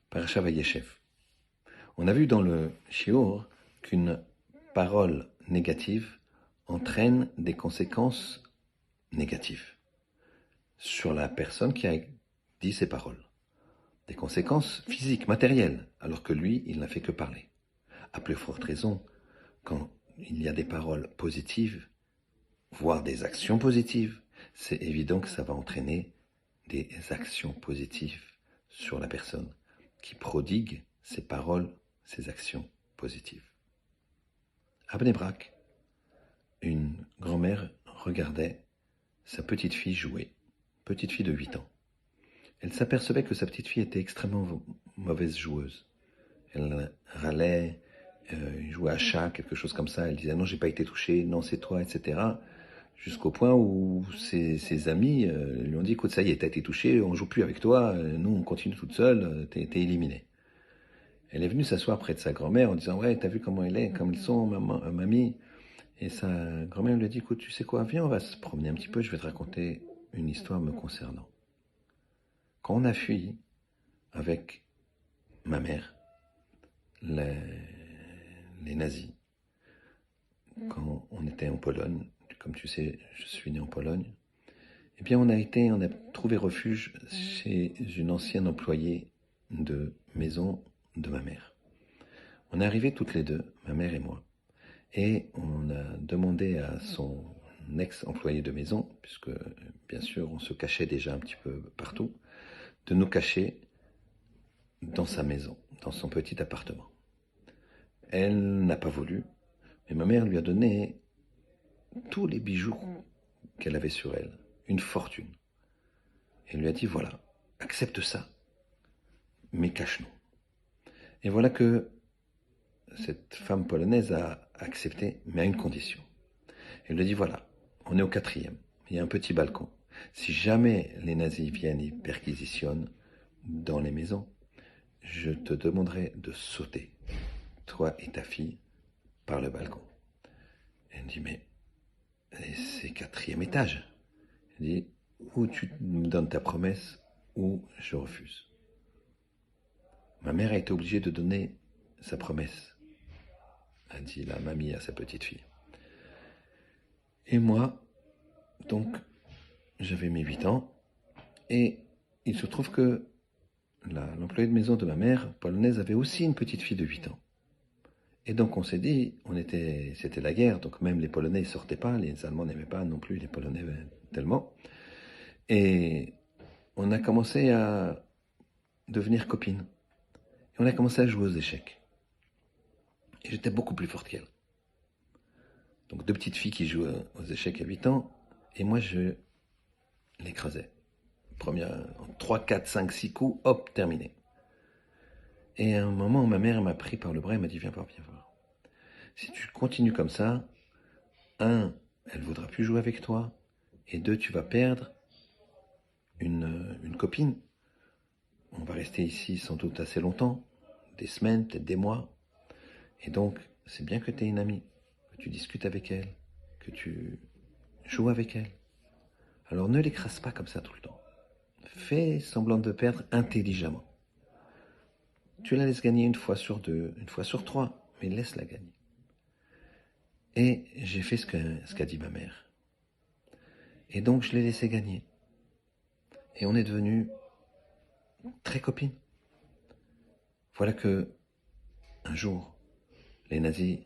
Parashat Vayeshev. On a vu dans le shiur qu'une parole négative entraîne des conséquences négatives sur la personne qui a dit ces paroles. Des conséquences physiques, matérielles, alors que lui, il n'a fait que parler. À plus forte raison, quand il y a des paroles positives, voire des actions positives, c'est évident que ça va entraîner des actions positives sur la personne qui prodigue ces paroles, ces actions positives. À Bnei Brak, une grand-mère regardait sa petite fille jouer, petite fille de 8 ans. Elle s'apercevait que sa petite fille était extrêmement mauvaise joueuse. Elle râlait, jouait à chat, quelque chose comme ça. Elle disait non, j'ai pas été touchée, non, c'est toi, etc. Jusqu'au point où ses amis lui ont dit écoute, ça y est, t'as été touchée, on joue plus avec toi, nous on continue toute seule, t'es éliminée. Elle est venue s'asseoir près de sa grand-mère en disant ouais, t'as vu comment elle est, comme ils sont, mamie. Et sa grand-mère lui a dit écoute, tu sais quoi, viens, on va se promener un petit peu, je vais te raconter une histoire me concernant. Quand on a fui avec ma mère, les nazis, quand on était en Pologne, comme tu sais, je suis né en Pologne, eh bien on a trouvé refuge chez une ancienne employée de maison de ma mère. On est arrivés toutes les deux, ma mère et moi, et on a demandé à son ex-employé de maison, puisque bien sûr on se cachait déjà un petit peu partout, de nous cacher dans sa maison, dans son petit appartement. Elle n'a pas voulu, mais ma mère lui a donné tous les bijoux qu'elle avait sur elle, une fortune. Elle lui a dit voilà, accepte ça, mais cache-nous. Et voilà que cette femme polonaise a accepté, mais à une condition. Elle lui a dit voilà, on est au 4e, il y a un petit balcon. Si jamais les nazis viennent et perquisitionnent dans les maisons, je te demanderai de sauter, toi et ta fille, par le balcon. Elle dit mais c'est 4e étage. Elle dit ou tu me donnes ta promesse ou je refuse. Ma mère a été obligée de donner sa promesse, a dit la mamie à sa petite fille. Et moi, donc, j'avais mes 8 ans, et il se trouve que l'employé de maison de ma mère, polonaise, avait aussi une petite fille de 8 ans. Et donc on s'est dit, c'était la guerre, donc même les Polonais ne sortaient pas, les Allemands n'aimaient pas non plus les Polonais tellement. Et on a commencé à devenir copines. Et on a commencé à jouer aux échecs. Et j'étais beaucoup plus forte qu'elle. Donc 2 petites filles qui jouent aux échecs à 8 ans, et moi je l'écrasais. Première, 3, 4, 5, 6 coups, hop, terminé. Et à un moment, ma mère m'a pris par le bras et m'a dit viens voir, viens voir. Si tu continues comme ça, 1, elle ne voudra plus jouer avec toi, et 2, tu vas perdre une copine. On va rester ici sans doute assez longtemps, des semaines, peut-être des mois. Et donc, c'est bien que tu aies une amie, que tu discutes avec elle, que tu joues avec elle. Alors ne l'écrase pas comme ça tout le temps. Fais semblant de perdre intelligemment. Tu la laisses gagner 1 fois sur 2, 1 fois sur 3, mais laisse-la gagner. Et j'ai fait ce qu'a dit ma mère. Et donc je l'ai laissé gagner. Et on est devenus très copines. Voilà que, un jour, les nazis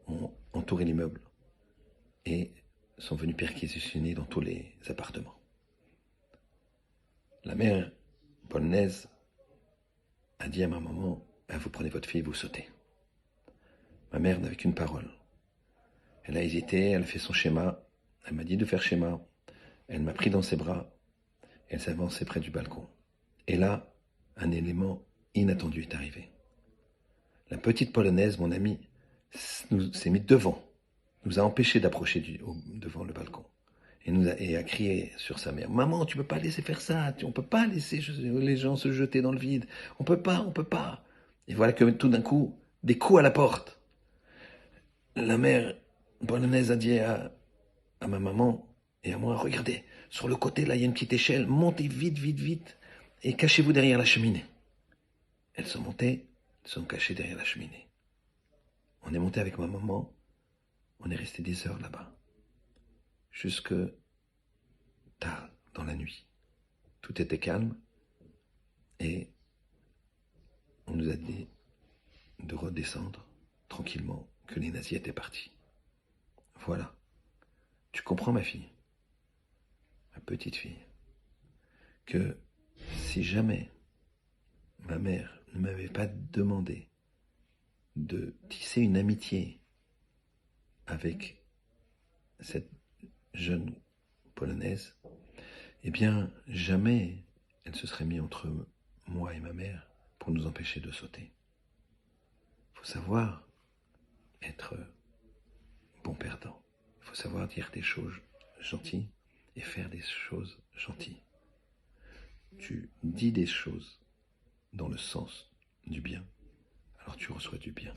ont entouré l'immeuble et sont venus perquisitionner dans tous les appartements. La mère polonaise a dit à ma maman, vous prenez votre fille, vous sautez. Ma mère n'avait qu'une parole. Elle a hésité, elle a fait son schéma, elle m'a dit de faire schéma, elle m'a pris dans ses bras, elle s'est avancée près du balcon. Et là, un élément inattendu est arrivé. La petite polonaise, mon amie, s'est mise devant, nous a empêchés d'approcher devant le balcon. Et a crié sur sa mère, maman, tu peux pas laisser faire ça, on peut pas laisser les gens se jeter dans le vide, on peut pas. Et voilà que tout d'un coup, des coups à la porte. La mère polonaise a dit à ma maman et à moi, regardez, sur le côté là, il y a une petite échelle, montez vite, et cachez-vous derrière la cheminée. elles sont montées, elles sont cachées derrière la cheminée. On est monté avec ma maman, on est resté des heures là-bas, jusque tard dans la nuit. Tout était calme et on nous a dit de redescendre tranquillement, que les nazis étaient partis. Voilà. Tu comprends, ma fille, ma petite fille, que si jamais ma mère ne m'avait pas demandé de tisser une amitié avec cette jeune Polonaise, eh bien, jamais elle se serait mise entre moi et ma mère pour nous empêcher de sauter. Il faut savoir être bon perdant. Il faut savoir dire des choses gentilles et faire des choses gentilles. Tu dis des choses dans le sens du bien, alors tu reçois du bien.